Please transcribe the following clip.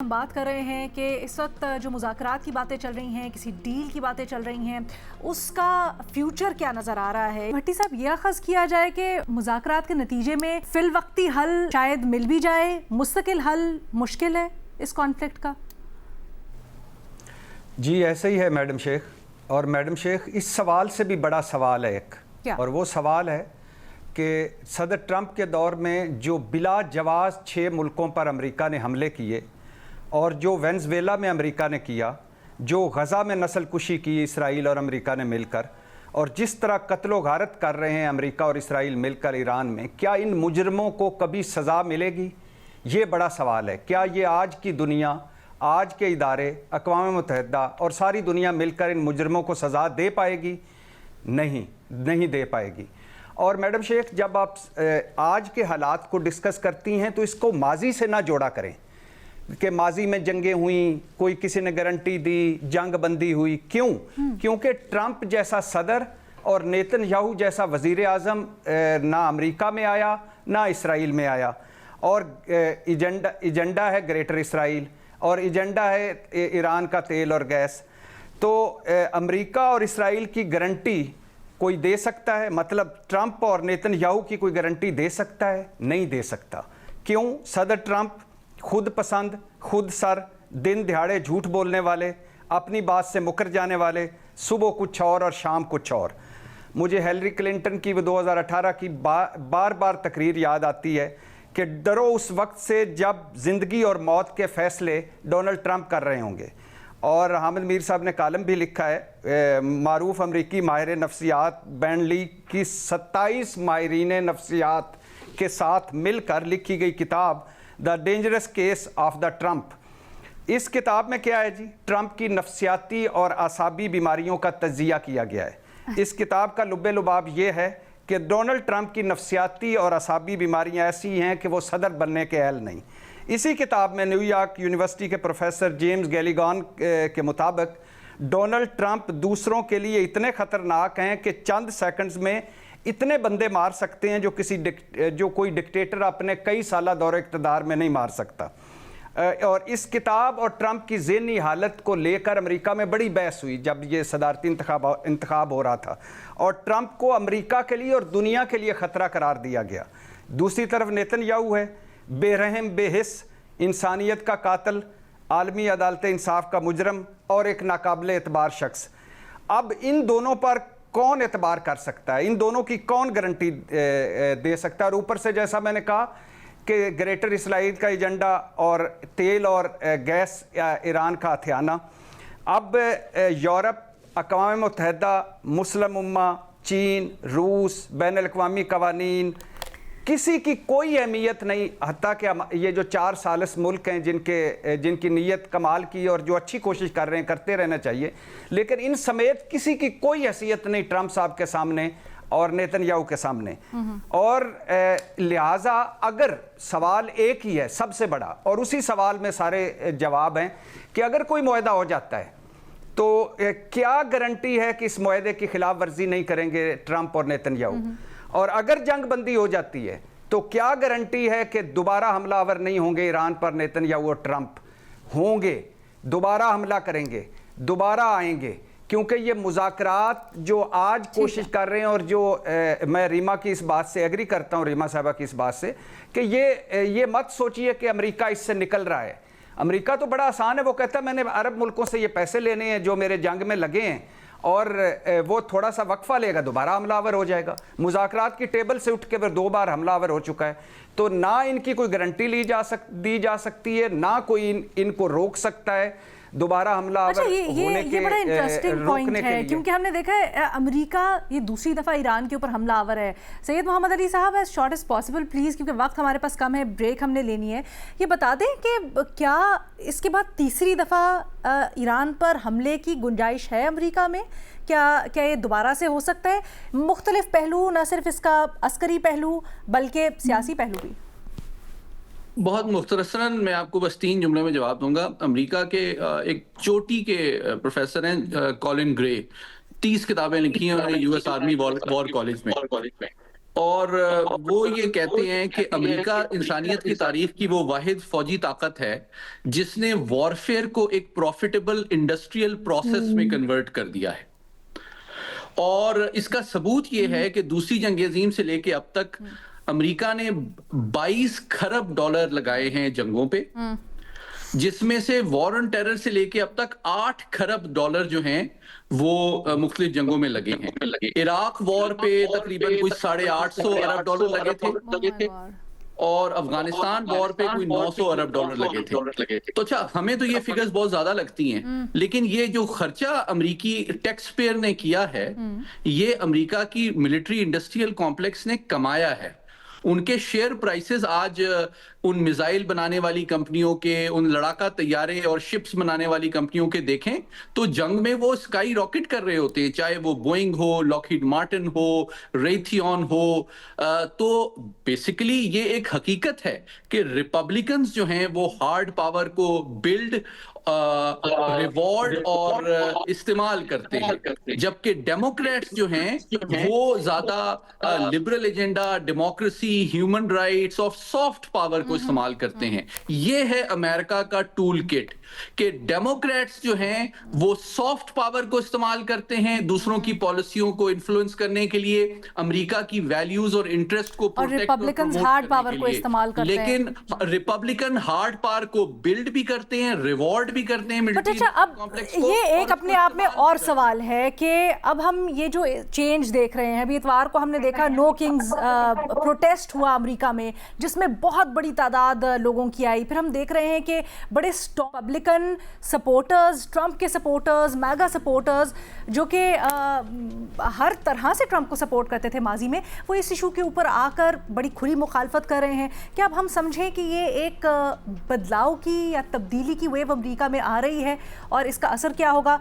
ہم بات کر رہے ہیں کہ اس وقت جو مذاکرات کی باتیں چل رہی ہیں، کسی ڈیل کی باتیں چل رہی ہیں، اس کا فیوچر کیا نظر آ رہا ہے؟ بھٹی صاحب، یہ اخذ کیا جائے کہ مذاکرات کے نتیجے میں فی الوقتی حل شاید مل بھی جائے، مستقل حل مشکل ہے اس کانفلکٹ کا؟ جی ایسے ہی ہے میڈم شیخ، اور میڈم شیخ اس سوال سے بھی بڑا سوال ہے ایک، اور وہ سوال ہے کہ صدر ٹرمپ کے دور میں جو بلا جواز 6 ملکوں پر امریکہ نے حملے کیے، اور جو وینزویلا میں امریکہ نے کیا، جو غزہ میں نسل کشی کی اسرائیل اور امریکہ نے مل کر، اور جس طرح قتل و غارت کر رہے ہیں امریکہ اور اسرائیل مل کر ایران میں، کیا ان مجرموں کو کبھی سزا ملے گی؟ یہ بڑا سوال ہے۔ کیا یہ آج کی دنیا، آج کے ادارے، اقوام متحدہ اور ساری دنیا مل کر ان مجرموں کو سزا دے پائے گی؟ نہیں دے پائے گی۔ اور میڈم شیخ، جب آپ آج کے حالات کو ڈسکس کرتی ہیں تو اس کو ماضی سے نہ جوڑا کریں کہ ماضی میں جنگیں ہوئیں، کوئی کسی نے گارنٹی دی، جنگ بندی ہوئی۔ کیوں؟ کیونکہ ٹرمپ جیسا صدر اور نیتن یاہو جیسا وزیر اعظم نہ امریکہ میں آیا نہ اسرائیل میں آیا، اور ایجنڈا ہے گریٹر اسرائیل، اور ایجنڈا ہے ایران کا تیل اور گیس۔ تو امریکہ اور اسرائیل کی گارنٹی کوئی دے سکتا ہے؟ مطلب ٹرمپ اور نیتن یاہو کی کوئی گارنٹی دے سکتا ہے؟ نہیں دے سکتا۔ کیوں؟ صدر ٹرمپ خود پسند، خود سر، دن دہاڑے جھوٹ بولنے والے، اپنی بات سے مکر جانے والے، صبح کچھ اور شام کچھ اور۔ مجھے ہیلری کلنٹن کی وہ 2018 کی بار بار تقریر یاد آتی ہے کہ ڈرو اس وقت سے جب زندگی اور موت کے فیصلے ڈونلڈ ٹرمپ کر رہے ہوں گے۔ اور حامد میر صاحب نے کالم بھی لکھا ہے، معروف امریکی ماہر نفسیات بینڈلی کی 27 ماہرین نفسیات کے ساتھ مل کر لکھی گئی کتاب the dangerous case of the Trump. اس کتاب میں کیا ہے جی؟ ٹرمپ کی نفسیاتی اور اعصابی بیماریوں کا تجزیہ کیا گیا ہے۔ اس کتاب کا لب لباب یہ ہے کہ ڈونلڈ ٹرمپ کی نفسیاتی اور اعصابی بیماریاں ایسی ہیں کہ وہ صدر بننے کے اہل نہیں۔ اسی کتاب میں نیو یارک یونیورسٹی کے پروفیسر جیمز گیلیگان کے مطابق ڈونلڈ ٹرمپ دوسروں کے لیے اتنے خطرناک ہیں کہ چند سیکنڈز میں اتنے بندے مار سکتے ہیں جو کوئی ڈکٹیٹر اپنے کئی سالہ دور اقتدار میں نہیں مار سکتا۔ اور اس کتاب اور ٹرمپ کی ذہنی حالت کو لے کر امریکہ میں بڑی بحث ہوئی جب یہ صدارتی انتخاب ہو رہا تھا، اور ٹرمپ کو امریکہ کے لیے اور دنیا کے لیے خطرہ قرار دیا گیا۔ دوسری طرف نیتن یاہو ہے، بے رحم، بے حس، انسانیت کا قاتل، عالمی عدالت انصاف کا مجرم اور ایک ناقابل اعتبار شخص۔ اب ان دونوں پر کون اعتبار کر سکتا ہے؟ ان دونوں کی کون گارنٹی دے سکتا ہے؟ اور اوپر سے جیسا میں نے کہا کہ گریٹر اسرائیل کا ایجنڈا اور تیل اور گیس ایران کا ہتھیانہ۔ اب یورپ، اقوام متحدہ، مسلم امہ، چین، روس، بین الاقوامی قوانین، کسی کی کوئی اہمیت نہیں، حتیٰ کہ یہ جو 4 ثالث ملک ہیں جن کی نیت کمال کی اور جو اچھی کوشش کر رہے ہیں، کرتے رہنا چاہیے، لیکن ان سمیت کسی کی کوئی حیثیت نہیں ٹرمپ صاحب کے سامنے اور نیتن یاہو کے سامنے۔ اور لہٰذا اگر سوال ایک ہی ہے سب سے بڑا، اور اسی سوال میں سارے جواب ہیں کہ اگر کوئی معاہدہ ہو جاتا ہے تو کیا گارنٹی ہے کہ اس معاہدے کی خلاف ورزی نہیں کریں گے ٹرمپ اور نیتن یاہو؟ اور اگر جنگ بندی ہو جاتی ہے تو کیا گارنٹی ہے کہ دوبارہ حملہ آور نہیں ہوں گے ایران پر نتن یاہو اور ٹرمپ؟ ہوں گے، دوبارہ حملہ کریں گے، دوبارہ آئیں گے، کیونکہ یہ مذاکرات جو آج کوشش کر رہے ہیں، اور جو میں ریما کی اس بات سے ایگری کرتا ہوں، ریما صاحبہ کی اس بات سے، کہ یہ مت سوچئے کہ امریکہ اس سے نکل رہا ہے۔ امریکہ تو بڑا آسان ہے، وہ کہتا ہے میں نے عرب ملکوں سے یہ پیسے لینے ہیں جو میرے جنگ میں لگے ہیں، اور وہ تھوڑا سا وقفہ لے گا، دوبارہ حملہ آور ہو جائے گا۔ مذاکرات کی ٹیبل سے اٹھ کے پھر 2 بار حملہ آور ہو چکا ہے، تو نہ ان کی کوئی گارنٹی دی جا سکتی ہے، نہ کوئی ان کو روک سکتا ہے دوبارہ حملہ آور ہونے کے، یہ بڑا انٹرسٹنگ پوائنٹ ہے، کیونکہ ہم نے دیکھا ہے امریکہ یہ دوسری دفعہ ایران کے اوپر حملہ آور ہے۔ سید محمد علی صاحب، as short as possible please, کیونکہ وقت ہمارے پاس کم ہے، بریک ہم نے لینی ہے، یہ بتا دیں کہ کیا اس کے بعد تیسری دفعہ ایران پر حملے کی گنجائش ہے امریکہ میں؟ کیا یہ دوبارہ سے ہو سکتا ہے؟ مختلف پہلو، نہ صرف اس کا عسکری پہلو بلکہ سیاسی پہلو بھی۔ بہت مختصراً میں آپ کو بس 3 جملے میں جواب دوں گا۔ امریکہ کے ایک چوٹی کے پروفیسر ہیں کالن گرے، 30 کتابیں لکھی ہیں U S army war college میں، اور وہ یہ کہتے ہیں کہ امریکہ انسانیت کی تاریخ کی وہ واحد فوجی طاقت ہے جس نے وارفیئر کو ایک پروفیٹیبل انڈسٹریل پروسیس میں کنورٹ کر دیا ہے. اور اس کا ثبوت یہ ہے کہ دوسری جنگ عظیم سے لے کے اب تک امریکہ نے 22 کھرب ڈالر لگائے ہیں جنگوں پہ، جس میں سے وار آن ٹیرر سے لے کے اب تک 8 کھرب ڈالر جو ہیں وہ مختلف جنگوں میں لگے ہیں. عراق وار پہ تقریباً کوئی 850 ارب ڈالر لگے تھے اور افغانستان وار پہ کوئی 900 ارب ڈالر لگے تھے. تو اچھا، ہمیں تو یہ فگرز بہت زیادہ لگتی ہیں، لیکن یہ جو خرچہ امریکی ٹیکس پیئر نے کیا ہے، یہ امریکہ کی ملٹری انڈسٹریل کمپلیکس نے کمایا ہے. ان کے شیئر پرائسز آج ان میزائل بنانے والی کمپنیوں کے، ان لڑاکا طیارے اور شپس بنانے والی کمپنیوں کے دیکھیں تو جنگ میں وہ اسکائی راکٹ کر رہے ہوتے ہیں، چاہے وہ بوئنگ ہو، لاکہیڈ مارٹن ہو، ریتھیون ہو. تو بیسیکلی یہ ایک حقیقت ہے کہ ریپبلکنز جو ہیں وہ ہارڈ پاور کو بلڈ، ریوارڈ اور استعمال کرتے ہیں، جبکہ ڈیموکریٹس جو ہیں وہ زیادہ liberal agenda, democracy, human rights اور سافٹ پاور کو استعمال کرتے ہیں. یہ ہے امریکہ کا ٹول کٹ کہ ڈیموکریٹس جو ہیں وہ سافٹ پاور کو استعمال کرتے ہیں دوسروں کی پالیسیوں کو انفلوئنس کرنے کے لیے، امریکہ کی ویلیوز اور انٹرسٹ کو اور ریپبلکنز ہارڈ پاور کو استعمال کرتے ہیں. لیکن ریپبلکن ہارڈ پاور کو بلڈ بھی کرتے ہیں، ریوارڈ بھی کرتے ہیں. بٹ اچھا، اب یہ ایک اپنے آپ میں اور سوال ہے کہ اب ہم یہ جو چینج دیکھ رہے ہیں، ابھی اتوار کو ہم نے دیکھا نو کنگز پروٹیسٹ ہوا امریکہ میں، جس میں بہت بڑی تعداد لوگوں کی آئی. پھر ہم دیکھ رہے ہیں کہ بڑے ریپبلکن سپورٹرز، ٹرمپ کے سپورٹرز، میگا سپورٹرز جو کہ ہر طرح سے ٹرمپ کو سپورٹ کرتے تھے ماضی میں، وہ اس ایشو کے اوپر آ کر بڑی کھلی مخالفت کر رہے ہیں. کیا اب ہم سمجھیں کہ یہ ایک بدلاؤ کی یا تبدیلی کی ویو امریکہ میں آ رہی ہے اور اس کا اثر کیا ہوگا؟